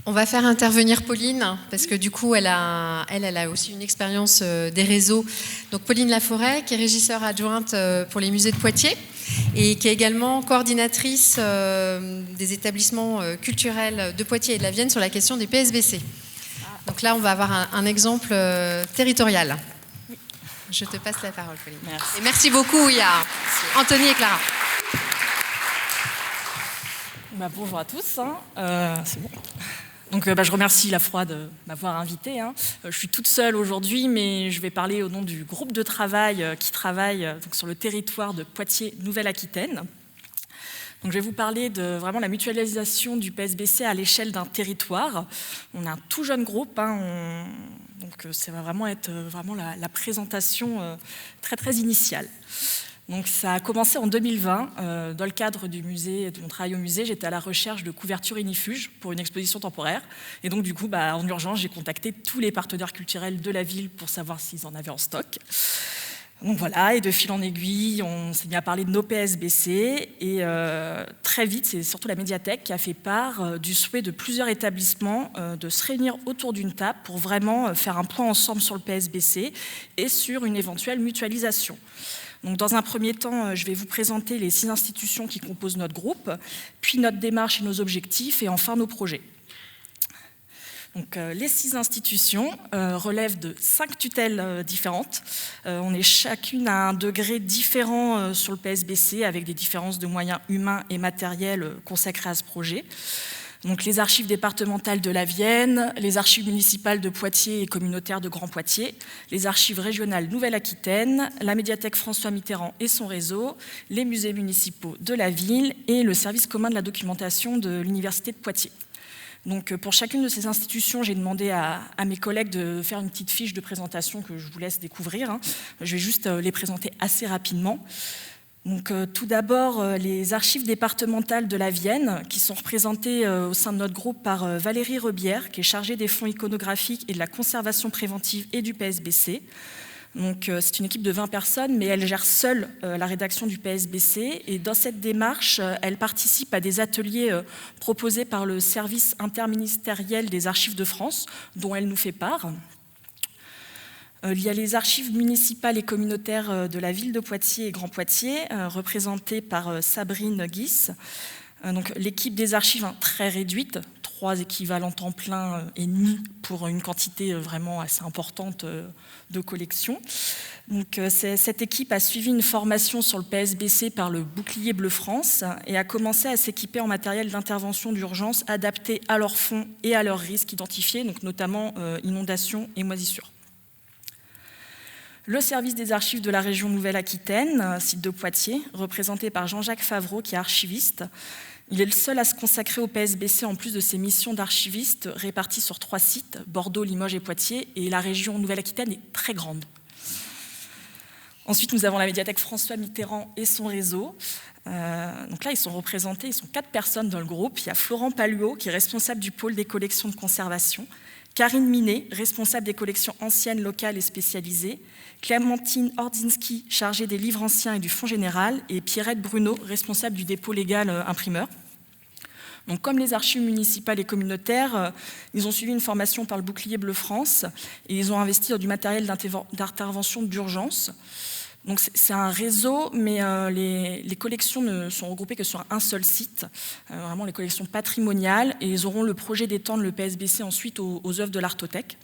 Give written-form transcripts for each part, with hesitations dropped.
On va faire intervenir Pauline, parce que du coup, elle a aussi une expérience des réseaux. Donc Pauline Laforêt, qui est régisseur adjointe pour les musées de Poitiers, et qui est également coordinatrice des établissements culturels de Poitiers et de la Vienne sur la question des PSBC. Donc là, on va avoir un exemple territorial. Je te passe la parole, Pauline. Merci. Et merci beaucoup, il y a Anthony et Clara. Bonjour à tous. C'est bon. Donc, je remercie la FROI de m'avoir invitée. Je suis toute seule aujourd'hui, mais je vais parler au nom du groupe de travail qui travaille donc, sur le territoire de Poitiers-Nouvelle-Aquitaine. Donc, je vais vous parler de vraiment la mutualisation du PSBC à l'échelle d'un territoire. On a un tout jeune groupe, donc ça va vraiment être la présentation très très initiale. Donc ça a commencé en 2020. Dans le cadre de mon travail au musée, j'étais à la recherche de couverture ignifuge pour une exposition temporaire. Et donc du coup, en urgence, j'ai contacté tous les partenaires culturels de la ville pour savoir s'ils en avaient en stock. Donc voilà, et de fil en aiguille, on s'est mis à parler de nos PSBC. Et très vite, c'est surtout la médiathèque qui a fait part du souhait de plusieurs établissements de se réunir autour d'une table pour vraiment faire un point ensemble sur le PSBC et sur une éventuelle mutualisation. Donc, dans un premier temps, je vais vous présenter les 6 institutions qui composent notre groupe, puis notre démarche et nos objectifs, et enfin nos projets. Donc, les 6 institutions relèvent de 5 tutelles différentes. On est chacune à un degré différent sur le PSBC, avec des différences de moyens humains et matériels consacrés à ce projet. Donc les archives départementales de la Vienne, les archives municipales de Poitiers et communautaires de Grand Poitiers, les archives régionales Nouvelle-Aquitaine, la médiathèque François Mitterrand et son réseau, les musées municipaux de la ville et le service commun de la documentation de l'Université de Poitiers. Donc pour chacune de ces institutions, j'ai demandé à mes collègues de faire une petite fiche de présentation que je vous laisse découvrir. Je vais juste les présenter assez rapidement. Donc, tout d'abord, les archives départementales de la Vienne, qui sont représentées au sein de notre groupe par Valérie Rebière, qui est chargée des fonds iconographiques et de la conservation préventive et du PSBC. Donc, c'est une équipe de 20 personnes, mais elle gère seule la rédaction du PSBC. Et dans cette démarche, elle participe à des ateliers proposés par le service interministériel des archives de France, dont elle nous fait part. Il y a les archives municipales et communautaires de la ville de Poitiers et Grand Poitiers, représentées par Sabrine Guis. Donc, l'équipe des archives très réduite, 3 équivalents temps plein et demi pour une quantité vraiment assez importante de collections. Donc, cette équipe a suivi une formation sur le PSBC par le Bouclier Bleu France et a commencé à s'équiper en matériel d'intervention d'urgence adapté à leurs fonds et à leurs risques identifiés, donc notamment inondations et moisissures. Le service des archives de la région Nouvelle-Aquitaine, site de Poitiers, représenté par Jean-Jacques Favreau, qui est archiviste. Il est le seul à se consacrer au PSBC en plus de ses missions d'archiviste réparties sur 3 sites, Bordeaux, Limoges et Poitiers, et la région Nouvelle-Aquitaine est très grande. Ensuite, nous avons la médiathèque François Mitterrand et son réseau. Donc là, ils sont 4 personnes dans le groupe. Il y a Florent Paluot, qui est responsable du pôle des collections de conservation, Karine Minet, responsable des collections anciennes, locales et spécialisées, Clémentine Ordzinski, chargée des livres anciens et du Fonds général, et Pierrette Bruno, responsable du dépôt légal imprimeur. Donc, comme les archives municipales et communautaires, ils ont suivi une formation par le Bouclier Bleu France et ils ont investi dans du matériel d'intervention d'urgence. Donc c'est un réseau, mais les collections ne sont regroupées que sur un seul site, vraiment les collections patrimoniales, et ils auront le projet d'étendre le PSBC ensuite aux œuvres de l'Artothèque.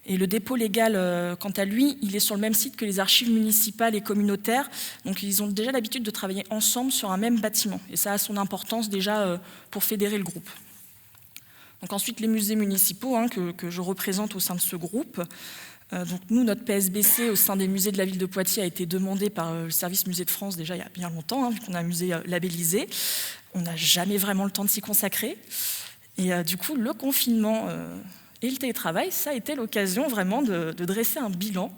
Et le dépôt légal, quant à lui, il est sur le même site que les archives municipales et communautaires, donc ils ont déjà l'habitude de travailler ensemble sur un même bâtiment, et ça a son importance déjà pour fédérer le groupe. Donc ensuite, les musées municipaux que je représente au sein de ce groupe. Donc nous, notre PSBC au sein des musées de la ville de Poitiers a été demandé par le service Musée de France déjà il y a bien longtemps, vu qu'on a un musée labellisé. On n'a jamais vraiment le temps de s'y consacrer. Et du coup, le confinement et le télétravail, ça a été l'occasion vraiment de dresser un bilan,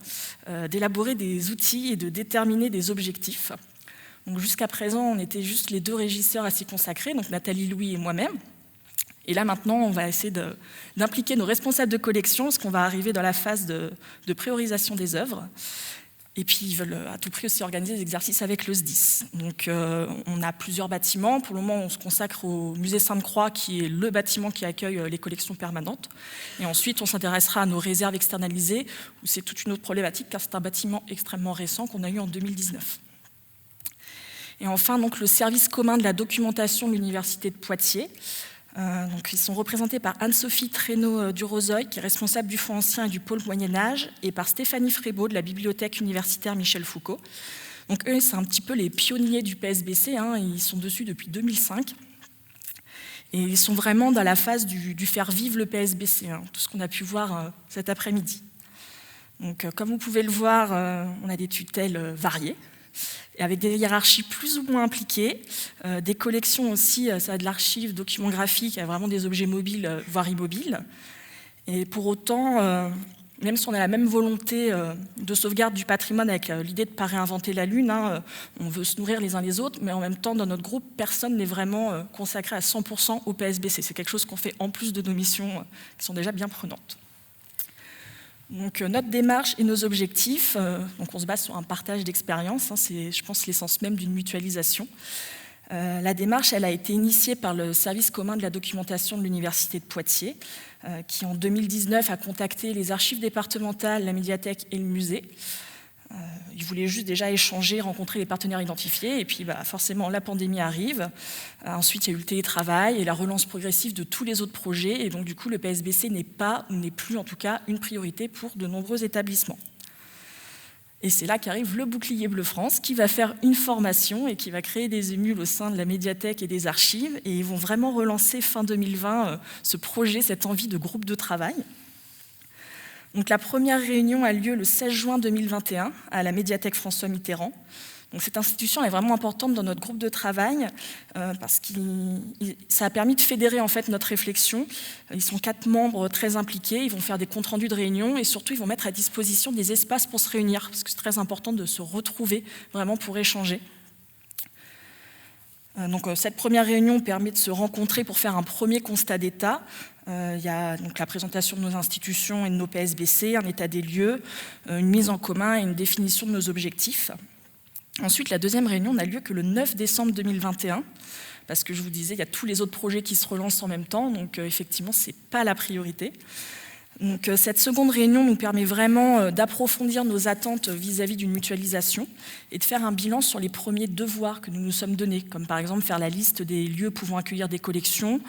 d'élaborer des outils et de déterminer des objectifs. Donc jusqu'à présent, on était juste les 2 régisseurs à s'y consacrer, donc Nathalie Louis et moi-même. Et là, maintenant, on va essayer d'impliquer nos responsables de collection, parce qu'on va arriver dans la phase de priorisation des œuvres. Et puis, ils veulent à tout prix aussi organiser des exercices avec le SDIS. Donc, on a plusieurs bâtiments. Pour le moment, on se consacre au musée Sainte-Croix, qui est le bâtiment qui accueille les collections permanentes. Et ensuite, on s'intéressera à nos réserves externalisées, où c'est toute une autre problématique, car c'est un bâtiment extrêmement récent qu'on a eu en 2019. Et enfin, donc, le service commun de la documentation de l'Université de Poitiers. Donc, ils sont représentés par Anne-Sophie Traîneau-Durozoy, qui est responsable du Fonds ancien et du pôle Moyen-Âge, et par Stéphanie Frébaud, de la bibliothèque universitaire Michel Foucault. Donc, eux, c'est un petit peu les pionniers du PSBC, ils sont dessus depuis 2005. Et ils sont vraiment dans la phase du faire vivre le PSBC, tout ce qu'on a pu voir cet après-midi. Donc, comme vous pouvez le voir, on a des tutelles variées, et avec des hiérarchies plus ou moins impliquées, des collections aussi, ça a de l'archive, documents graphiques, il y a vraiment des objets mobiles, voire immobiles. Et pour autant, même si on a la même volonté de sauvegarde du patrimoine avec l'idée de ne pas réinventer la Lune, on veut se nourrir les uns les autres, mais en même temps, dans notre groupe, personne n'est vraiment consacré à 100% au PSBC. C'est quelque chose qu'on fait en plus de nos missions qui sont déjà bien prenantes. Donc, notre démarche et nos objectifs, donc on se base sur un partage d'expérience, c'est, je pense, l'essence même d'une mutualisation. La démarche, elle a été initiée par le service commun de la documentation de l'Université de Poitiers, qui en 2019 a contacté les archives départementales, la médiathèque et le musée. Ils voulaient juste déjà échanger, rencontrer les partenaires identifiés, et puis forcément la pandémie arrive. Ensuite, il y a eu le télétravail et la relance progressive de tous les autres projets, et donc du coup le PSBC n'est plus en tout cas une priorité pour de nombreux établissements. Et c'est là qu'arrive le bouclier Bleu France, qui va faire une formation et qui va créer des émules au sein de la médiathèque et des archives, et ils vont vraiment relancer fin 2020 ce projet, cette envie de groupe de travail. Donc, la première réunion a lieu le 16 juin 2021 à la médiathèque François Mitterrand. Donc, cette institution est vraiment importante dans notre groupe de travail parce que ça a permis de fédérer en fait notre réflexion. Ils sont 4 membres très impliqués, ils vont faire des comptes rendus de réunion et surtout ils vont mettre à disposition des espaces pour se réunir parce que c'est très important de se retrouver vraiment pour échanger. Donc, cette première réunion permet de se rencontrer pour faire un premier constat d'état. Il y a donc la présentation de nos institutions et de nos PSBC, un état des lieux, une mise en commun et une définition de nos objectifs. Ensuite, la deuxième réunion n'a lieu que le 9 décembre 2021, parce que je vous disais, il y a tous les autres projets qui se relancent en même temps, donc effectivement, ce n'est pas la priorité. Donc, cette seconde réunion nous permet vraiment d'approfondir nos attentes vis-à-vis d'une mutualisation et de faire un bilan sur les premiers devoirs que nous nous sommes donnés, comme par exemple faire la liste des lieux pouvant accueillir des collections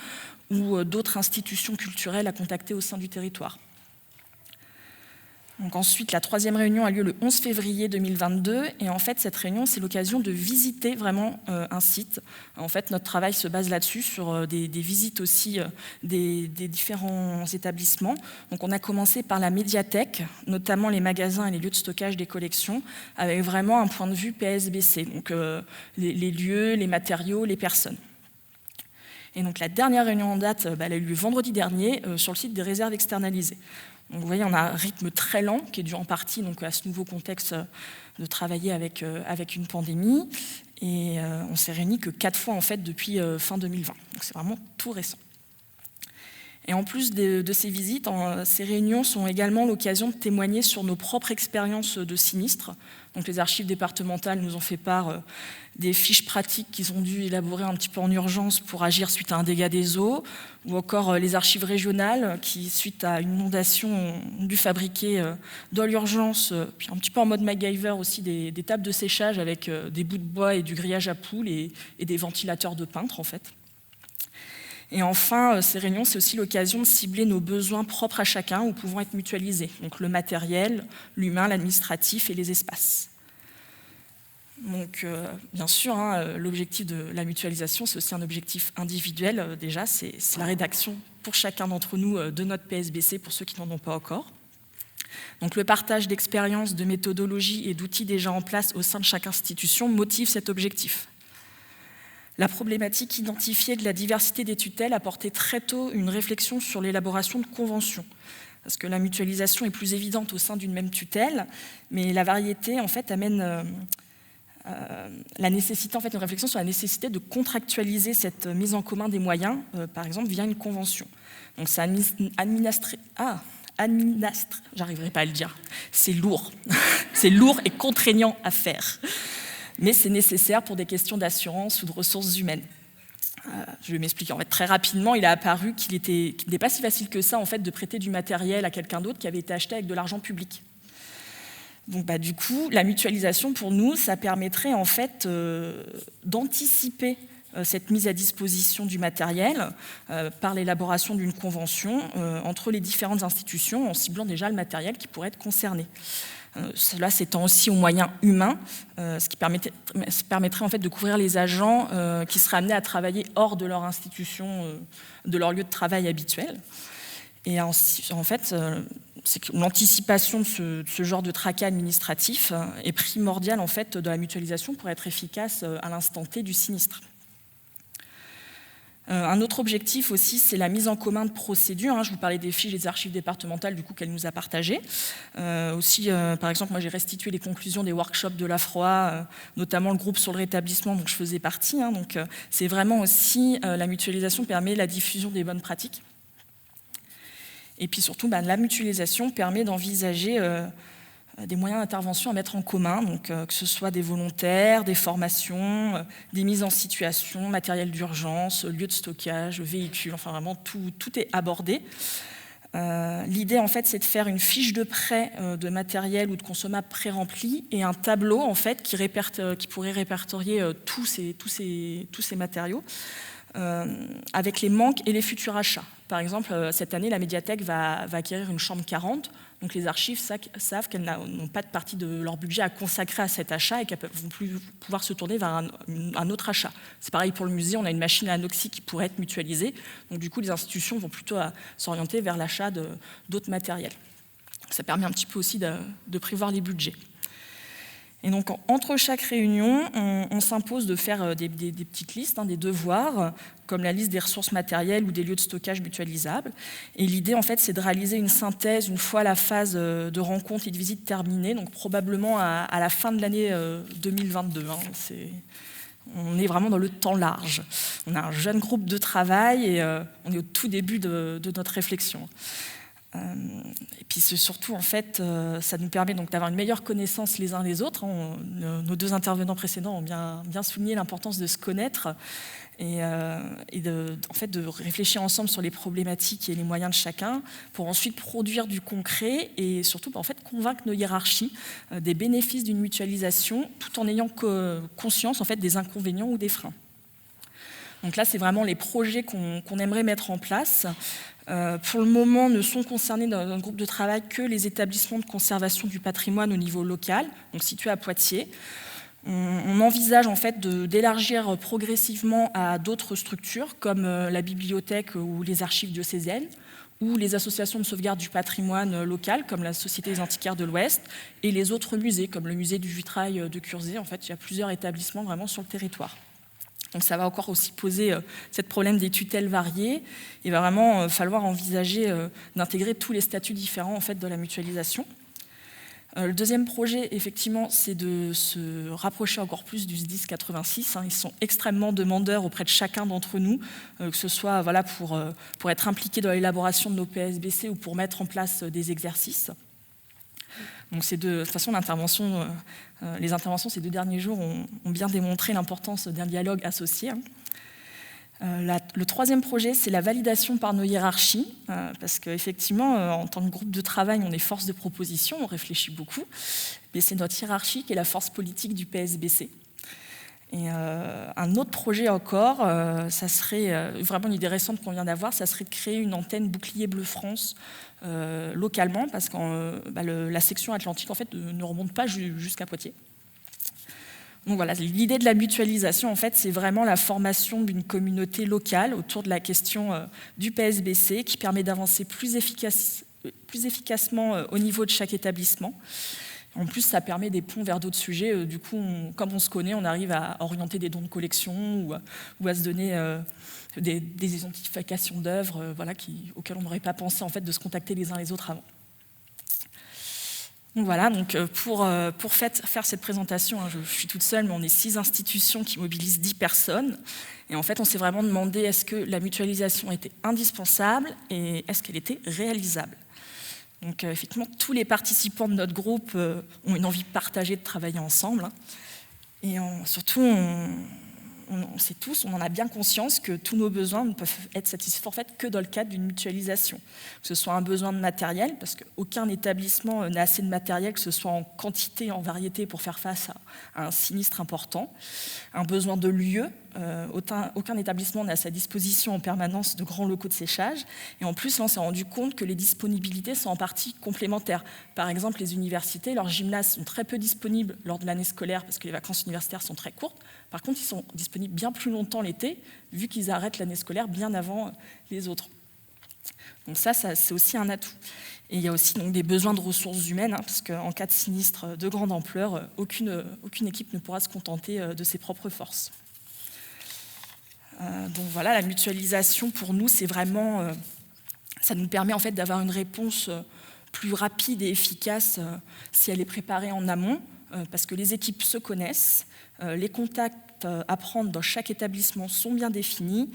ou d'autres institutions culturelles à contacter au sein du territoire. Donc ensuite, la troisième réunion a lieu le 11 février 2022 et en fait, cette réunion, c'est l'occasion de visiter vraiment un site. En fait, notre travail se base là-dessus, sur des visites aussi des différents établissements. Donc on a commencé par la médiathèque, notamment les magasins et les lieux de stockage des collections, avec vraiment un point de vue PSBC, donc les lieux, les matériaux, les personnes. Et donc la dernière réunion en date, elle a eu lieu vendredi dernier sur le site des réserves externalisées. Donc vous voyez, on a un rythme très lent qui est dû en partie donc, à ce nouveau contexte de travailler avec une pandémie. Et on s'est réunis que 4 fois en fait depuis fin 2020. Donc c'est vraiment tout récent. Et en plus de ces visites, ces réunions sont également l'occasion de témoigner sur nos propres expériences de sinistres. Donc les archives départementales nous ont fait part des fiches pratiques qu'ils ont dû élaborer un petit peu en urgence pour agir suite à un dégât des eaux, ou encore les archives régionales qui, suite à une inondation, ont dû fabriquer dans l'urgence, puis un petit peu en mode MacGyver aussi, des tables de séchage avec des bouts de bois et du grillage à poules et des ventilateurs de peintre en fait. Et enfin, ces réunions, c'est aussi l'occasion de cibler nos besoins propres à chacun ou pouvant être mutualisés, donc le matériel, l'humain, l'administratif et les espaces. Donc, bien sûr, l'objectif de la mutualisation, c'est aussi un objectif individuel. Déjà, c'est la rédaction pour chacun d'entre nous de notre PSBC, pour ceux qui n'en ont pas encore. Donc, le partage d'expériences, de méthodologies et d'outils déjà en place au sein de chaque institution motive cet objectif. La problématique identifiée de la diversité des tutelles a porté très tôt une réflexion sur l'élaboration de conventions. Parce que la mutualisation est plus évidente au sein d'une même tutelle, mais la variété en fait, amène la nécessité, en fait, une réflexion sur la nécessité de contractualiser cette mise en commun des moyens, par exemple via une convention. Donc c'est j'arriverai pas à le dire, c'est lourd. C'est lourd et contraignant à faire. Mais c'est nécessaire pour des questions d'assurance ou de ressources humaines. Je vais m'expliquer. En fait, très rapidement, il a apparu qu'il n'est pas si facile que ça en fait, de prêter du matériel à quelqu'un d'autre qui avait été acheté avec de l'argent public. Donc, du coup, la mutualisation, pour nous, ça permettrait en fait, d'anticiper cette mise à disposition du matériel par l'élaboration d'une convention entre les différentes institutions en ciblant déjà le matériel qui pourrait être concerné. Cela s'étend aussi aux moyens humains, ce qui permettrait en fait de couvrir les agents qui seraient amenés à travailler hors de leur institution, de leur lieu de travail habituel. Et en fait, c'est que l'anticipation de ce genre de tracas administratif est primordiale en fait de la mutualisation pour être efficace à l'instant T du sinistre. Un autre objectif aussi, c'est la mise en commun de procédures. Je vous parlais des fiches des archives départementales du coup, qu'elle nous a partagées. Aussi, par exemple, moi j'ai restitué les conclusions des workshops de l'AFROA, notamment le groupe sur le rétablissement dont je faisais partie. Donc, c'est vraiment aussi, la mutualisation permet la diffusion des bonnes pratiques. Et puis surtout, la mutualisation permet d'envisager des moyens d'intervention à mettre en commun, donc que ce soit des volontaires, des formations, des mises en situation, matériel d'urgence, lieu de stockage, véhicules, enfin vraiment tout est abordé. L'idée en fait c'est de faire une fiche de prêt de matériel ou de consommables pré-remplis et un tableau en fait qui pourrait répertorier tous ces matériaux avec les manques et les futurs achats. Par exemple, cette année, la médiathèque va acquérir une chambre 40, donc les archives savent qu'elles n'ont pas de partie de leur budget à consacrer à cet achat et qu'elles ne vont plus pouvoir se tourner vers un autre achat. C'est pareil pour le musée, on a une machine à anoxie qui pourrait être mutualisée, donc du coup les institutions vont plutôt s'orienter vers l'achat d'autres matériels. Ça permet un petit peu aussi de prévoir les budgets. Et donc, entre chaque réunion, on s'impose de faire des petites listes, des devoirs, comme la liste des ressources matérielles ou des lieux de stockage mutualisables. Et l'idée, en fait, c'est de réaliser une synthèse une fois la phase de rencontre et de visite terminée, donc probablement à la fin de l'année 2022. On est vraiment dans le temps large. On a un jeune groupe de travail et on est au tout début de notre réflexion. Et puis surtout, en fait, ça nous permet donc d'avoir une meilleure connaissance les uns des autres. Nos deux intervenants précédents ont bien souligné l'importance de se connaître et de réfléchir ensemble sur les problématiques et les moyens de chacun pour ensuite produire du concret et surtout convaincre nos hiérarchies des bénéfices d'une mutualisation tout en ayant conscience en fait, des inconvénients ou des freins. Donc là, c'est vraiment les projets qu'on aimerait mettre en place. Pour le moment, ne sont concernés dans un groupe de travail que les établissements de conservation du patrimoine au niveau local, donc situés à Poitiers. On envisage en fait d'élargir progressivement à d'autres structures comme la bibliothèque ou les archives diocésaines ou les associations de sauvegarde du patrimoine local comme la Société des antiquaires de l'Ouest et les autres musées comme le musée du vitrail de Curzé. En fait, il y a plusieurs établissements vraiment sur le territoire. Donc ça va encore aussi poser ce problème des tutelles variées. Il va vraiment falloir envisager d'intégrer tous les statuts différents en fait, de la mutualisation. Le deuxième projet, effectivement, c'est de se rapprocher encore plus du SDIS 86. Ils sont extrêmement demandeurs auprès de chacun d'entre nous, que ce soit pour être impliqués dans l'élaboration de nos PSBC ou pour mettre en place des exercices. Donc de toute façon, les interventions ces 2 derniers jours ont bien démontré l'importance d'un dialogue associé. Le troisième projet, c'est la validation par nos hiérarchies, parce qu'effectivement, en tant que groupe de travail, on est force de proposition, on réfléchit beaucoup, mais c'est notre hiérarchie qui est la force politique du PSBC. Et un autre projet encore, ça serait vraiment une idée récente qu'on vient d'avoir, ça serait de créer une antenne Bouclier Bleu France localement, parce que la section atlantique en fait, ne remonte pas jusqu'à Poitiers. Donc voilà, l'idée de la mutualisation, en fait, c'est vraiment la formation d'une communauté locale autour de la question du PSBC qui permet d'avancer plus efficacement au niveau de chaque établissement. En plus, ça permet des ponts vers d'autres sujets. Du coup, comme on se connaît, on arrive à orienter des dons de collection ou à se donner des identifications d'œuvres auxquelles on n'aurait pas pensé en fait, de se contacter les uns les autres avant. Donc voilà, pour faire cette présentation, je suis toute seule, mais on est 6 institutions qui mobilisent 10 personnes. Et en fait, on s'est vraiment demandé est-ce que la mutualisation était indispensable et est-ce qu'elle était réalisable. Donc effectivement, tous les participants de notre groupe ont une envie partagée de travailler ensemble. Et surtout, on sait tous, on en a bien conscience que tous nos besoins ne peuvent être satisfaits en fait, que dans le cadre d'une mutualisation. Que ce soit un besoin de matériel, parce qu'aucun établissement n'a assez de matériel, que ce soit en quantité, en variété, pour faire face à un sinistre important. Un besoin de lieu, aucun établissement n'a à sa disposition en permanence de grands locaux de séchage. Et en plus, là, on s'est rendu compte que les disponibilités sont en partie complémentaires. Par exemple, les universités, leurs gymnases sont très peu disponibles lors de l'année scolaire, parce que les vacances universitaires sont très courtes. Par contre, ils sont disponibles bien plus longtemps l'été, vu qu'ils arrêtent l'année scolaire bien avant les autres. Donc ça c'est aussi un atout. Et il y a aussi donc, des besoins de ressources humaines, parce qu'en cas de sinistre de grande ampleur, aucune équipe ne pourra se contenter de ses propres forces. Donc voilà, la mutualisation, pour nous, c'est vraiment... ça nous permet en fait d'avoir une réponse plus rapide et efficace si elle est préparée en amont, parce que les équipes se connaissent, les contacts à prendre dans chaque établissement sont bien définis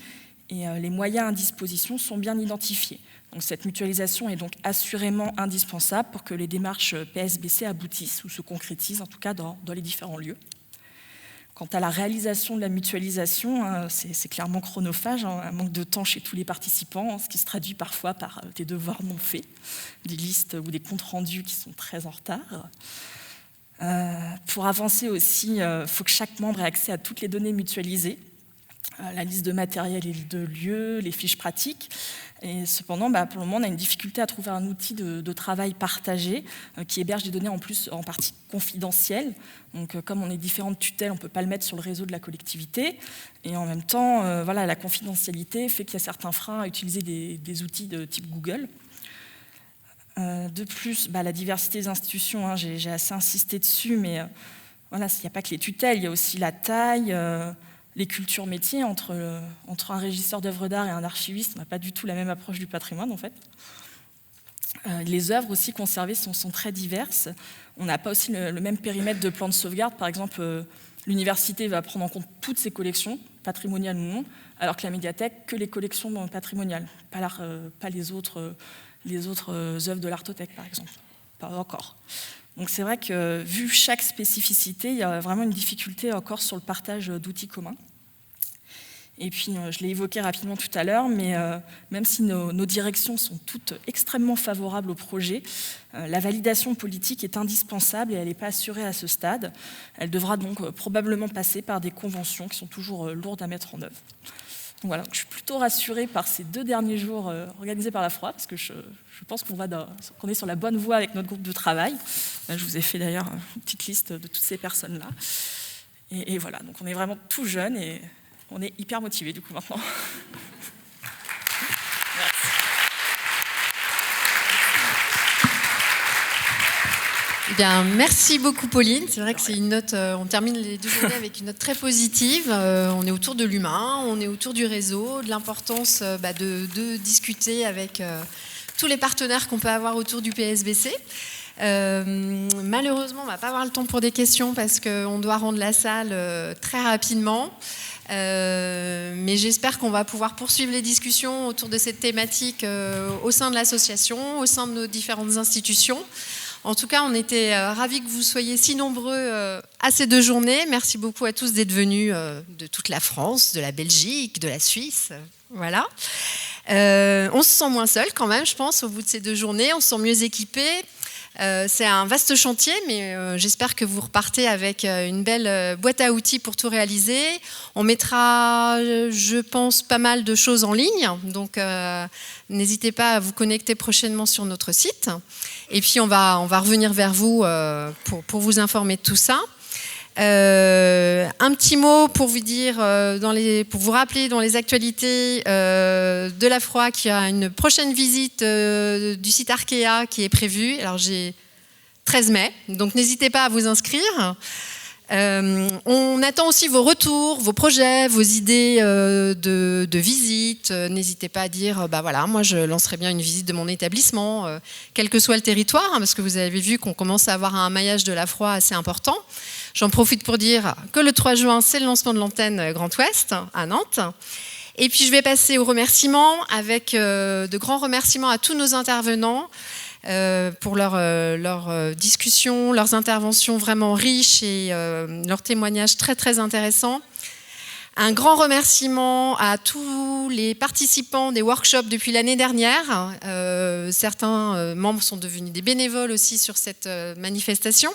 et les moyens à disposition sont bien identifiés. Donc cette mutualisation est donc assurément indispensable pour que les démarches PSBC aboutissent ou se concrétisent, en tout cas dans les différents lieux. Quant à la réalisation de la mutualisation, c'est clairement chronophage, un manque de temps chez tous les participants, ce qui se traduit parfois par des devoirs non faits, des listes ou des comptes rendus qui sont très en retard. Pour avancer aussi, il faut que chaque membre ait accès à toutes les données mutualisées, la liste de matériel et de lieux, les fiches pratiques. Et cependant, pour le moment, on a une difficulté à trouver un outil de travail partagé qui héberge des données en plus en partie confidentielles. Donc, comme on est différentes tutelles, on ne peut pas le mettre sur le réseau de la collectivité. Et en même temps, voilà, la confidentialité fait qu'il y a certains freins à utiliser des outils de type Google. De plus, la diversité des institutions, j'ai assez insisté dessus, mais voilà, il n'y a pas que les tutelles, il y a aussi la taille, les cultures métiers. Entre un régisseur d'œuvres d'art et un archiviste, on n'a pas du tout la même approche du patrimoine, en fait. Les œuvres aussi conservées sont très diverses. On n'a pas aussi le même périmètre de plan de sauvegarde. Par exemple, l'université va prendre en compte toutes ses collections, patrimoniales ou non, alors que la médiathèque, que les collections patrimoniales, pas les autres œuvres de l'Artothèque, par exemple. Pas encore. Donc c'est vrai que, vu chaque spécificité, il y a vraiment une difficulté encore sur le partage d'outils communs. Et puis, je l'ai évoqué rapidement tout à l'heure, mais même si nos directions sont toutes extrêmement favorables au projet, la validation politique est indispensable et elle n'est pas assurée à ce stade. Elle devra donc probablement passer par des conventions qui sont toujours lourdes à mettre en œuvre. Donc voilà, je suis plutôt rassurée par ces 2 derniers jours organisés par la FROA, parce que je pense qu'on est sur la bonne voie avec notre groupe de travail. Là, je vous ai fait d'ailleurs une petite liste de toutes ces personnes-là. Et voilà, donc on est vraiment tout jeunes et on est hyper motivés du coup maintenant. Eh bien, merci beaucoup Pauline. C'est vrai que c'est une note, on termine les 2 journées avec une note très positive. On est autour de l'humain, on est autour du réseau, de l'importance de discuter avec tous les partenaires qu'on peut avoir autour du PSBC. Malheureusement, on ne va pas avoir le temps pour des questions parce qu'on doit rendre la salle très rapidement. Mais j'espère qu'on va pouvoir poursuivre les discussions autour de cette thématique au sein de l'association, au sein de nos différentes institutions. En tout cas, on était ravis que vous soyez si nombreux à ces 2 journées. Merci beaucoup à tous d'être venus de toute la France, de la Belgique, de la Suisse. Voilà. On se sent moins seul quand même, je pense, au bout de ces 2 journées. On se sent mieux équipé. C'est un vaste chantier, mais j'espère que vous repartez avec une belle boîte à outils pour tout réaliser. On mettra, je pense, pas mal de choses en ligne, donc n'hésitez pas à vous connecter prochainement sur notre site. Et puis on va revenir vers vous pour vous informer de tout ça. Un petit mot pour vous dire, pour vous rappeler dans les actualités de la FROA qu'il y a une prochaine visite du site Arkea qui est prévue. Alors j'ai 13 mai, donc n'hésitez pas à vous inscrire. On attend aussi vos retours, vos projets, vos idées de visite. N'hésitez pas à dire, voilà, moi je lancerai bien une visite de mon établissement, quel que soit le territoire, parce que vous avez vu qu'on commence à avoir un maillage de la FROA assez important. J'en profite pour dire que le 3 juin, c'est le lancement de l'antenne Grand Ouest à Nantes. Et puis je vais passer aux remerciements, avec de grands remerciements à tous nos intervenants. pour leurs discussions, leurs interventions vraiment riches et leurs témoignages très très intéressants. Un grand remerciement à tous les participants des workshops depuis l'année dernière. Certains membres sont devenus des bénévoles aussi sur cette manifestation.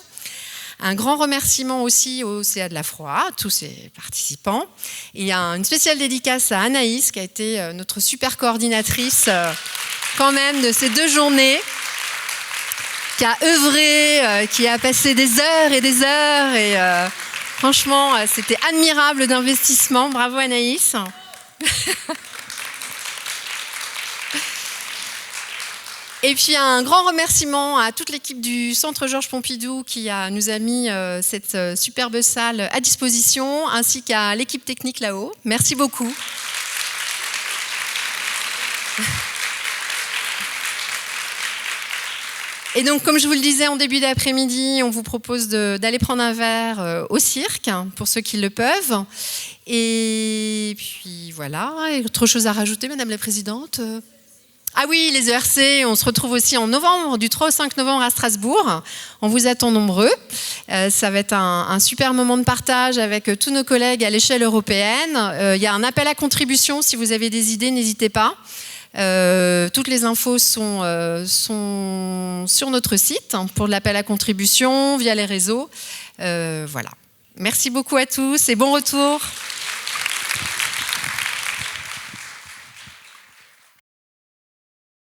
Un grand remerciement aussi au CA de la Froid, tous ces participants. Et une spéciale dédicace à Anaïs, qui a été notre super coordinatrice quand même de ces 2 journées, qui a œuvré, qui a passé des heures et des heures. Et franchement, c'était admirable d'investissement. Bravo Anaïs. Et puis un grand remerciement à toute l'équipe du Centre Georges Pompidou qui nous a mis cette superbe salle à disposition, ainsi qu'à l'équipe technique là-haut. Merci beaucoup. Et donc, comme je vous le disais en début d'après-midi, on vous propose d'aller prendre un verre au cirque, pour ceux qui le peuvent. Et puis voilà, et autre chose à rajouter, Madame la Présidente ? Ah oui, les ERC, on se retrouve aussi en novembre, du 3 au 5 novembre à Strasbourg. On vous attend nombreux. Ça va être un super moment de partage avec tous nos collègues à l'échelle européenne. Il y a un appel à contribution, si vous avez des idées, n'hésitez pas. Toutes les infos sont sur notre site pour l'appel à contribution, via les réseaux. Voilà. Merci beaucoup à tous et bon retour.